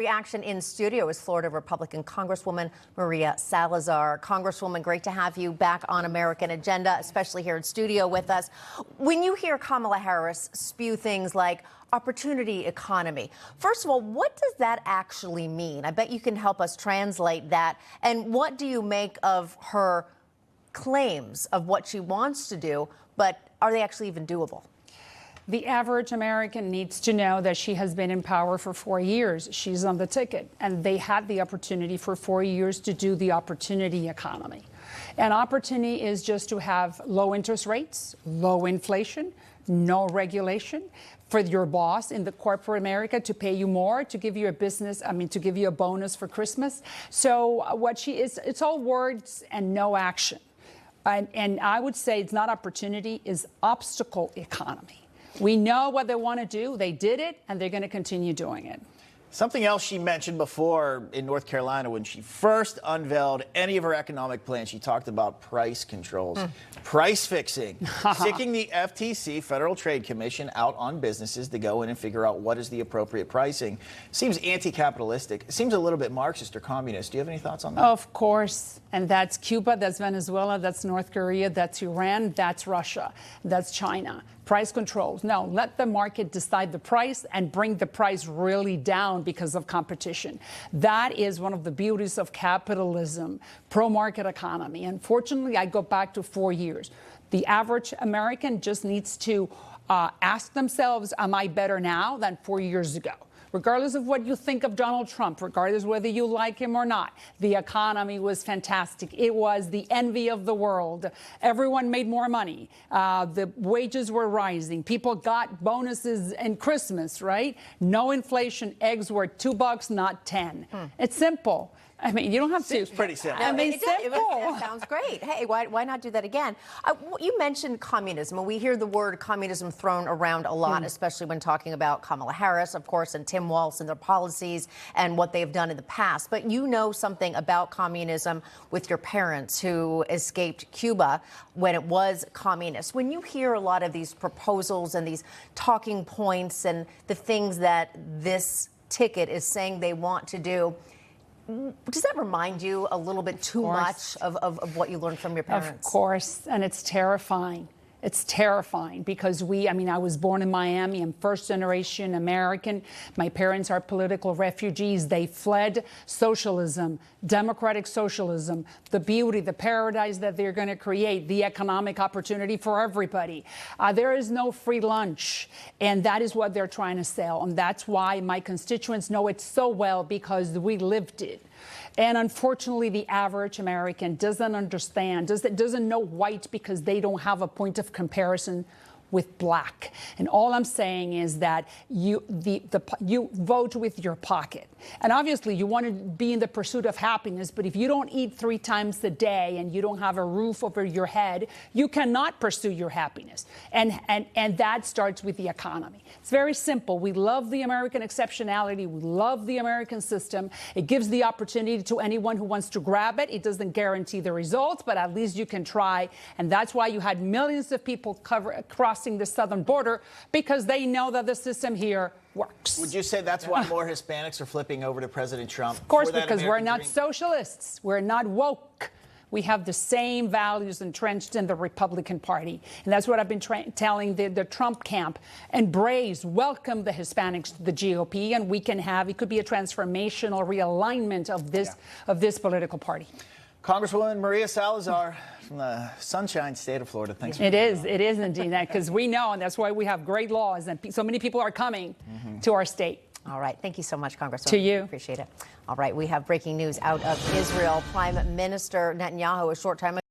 Reaction in studio is Florida Republican Congresswoman María Salazar. Congresswoman, great to have you back on American Agenda, especially here in studio with us. When you hear Kamala Harris spew things like opportunity economy, first of all, what does that actually mean? I bet you can help us translate that. And what do you make of her claims of what she wants to do, but are they actually even doable? The average American needs to know that she has been in power for 4 years. She's on the ticket, and they had the opportunity for 4 years to do the opportunity economy. And opportunity is just to have low interest rates, low inflation, no regulation, for your boss in the corporate America to pay you more, to give you a to give you a bonus for Christmas. So what she is, it's all words and no action. And I would say it's not opportunity, it's obstacle economy. We know what they want to do. They did it, and they're going to continue doing it. Something else she mentioned before in North Carolina when she first unveiled any of her economic plans, she talked about price controls, price fixing, sticking the FTC, Federal Trade Commission, out on businesses to go in and figure out what is the appropriate pricing. Seems anti-capitalistic. Seems a little bit Marxist or communist. Do you have any thoughts on that? Of course. And that's Cuba, that's Venezuela, that's North Korea, that's Iran, that's Russia, that's China. Price controls. No, let the market decide the price and bring the price really down because of competition. That is one of the beauties of capitalism, pro-market economy. Unfortunately, I go back to 4 years. The average American just needs to ask themselves, am I better now than 4 years ago? Regardless of what you think of Donald Trump, regardless whether you like him or not, the economy was fantastic. It was the envy of the world. Everyone made more money. The wages were rising. People got bonuses in Christmas, right? No inflation. Eggs were $2, not 10. It's simple. I mean, you don't have to. Seems pretty simple. I mean, it sounds great. Hey, why not do that again? You mentioned communism, and we hear the word communism thrown around a lot, especially when talking about Kamala Harris, of course, and Tim Walz and their policies and what they've done in the past. But you know something about communism with your parents who escaped Cuba when it was communist. When you hear a lot of these proposals and these talking points and the things that this ticket is saying they want to do, does that remind you a little bit too much of what you learned from your parents? Of course, and it's terrifying. It's terrifying because I was born in Miami. I'm first-generation American. My parents are political refugees. They fled socialism, democratic socialism, the beauty, the paradise that they're going to create, the economic opportunity for everybody. There is no free lunch, and that is what they're trying to sell. And that's why my constituents know it so well, because we lived it. And unfortunately, the average American doesn't understand, doesn't know white because they don't have a point of comparison with black. And all I'm saying is that you vote with your pocket. And obviously, you want to be in the pursuit of happiness, but if you don't eat 3 times a day and you don't have a roof over your head, you cannot pursue your happiness. And that starts with the economy. It's very simple. We love the American exceptionality. We love the American system. It gives the opportunity to anyone who wants to grab it. It doesn't guarantee the results, but at least you can try. And that's why you had millions of people crossing the southern border, because they know that the system here works. Would you say that's why more Hispanics are flipping over to President Trump? Of course, because we're not socialists. We're not woke. We have the same values entrenched in the Republican Party. And that's what I've been telling the Trump camp. Embrace, welcome the Hispanics to the GOP, and we can have, it could be a transformational realignment of this political party. Congresswoman María Salazar from the Sunshine State of Florida. Thanks for It is indeed that, because we know, and that's why we have great laws, and so many people are coming to our state. All right. Thank you so much, Congresswoman. To you. Appreciate it. All right. We have breaking news out of Israel. Prime Minister Netanyahu, a short time ago,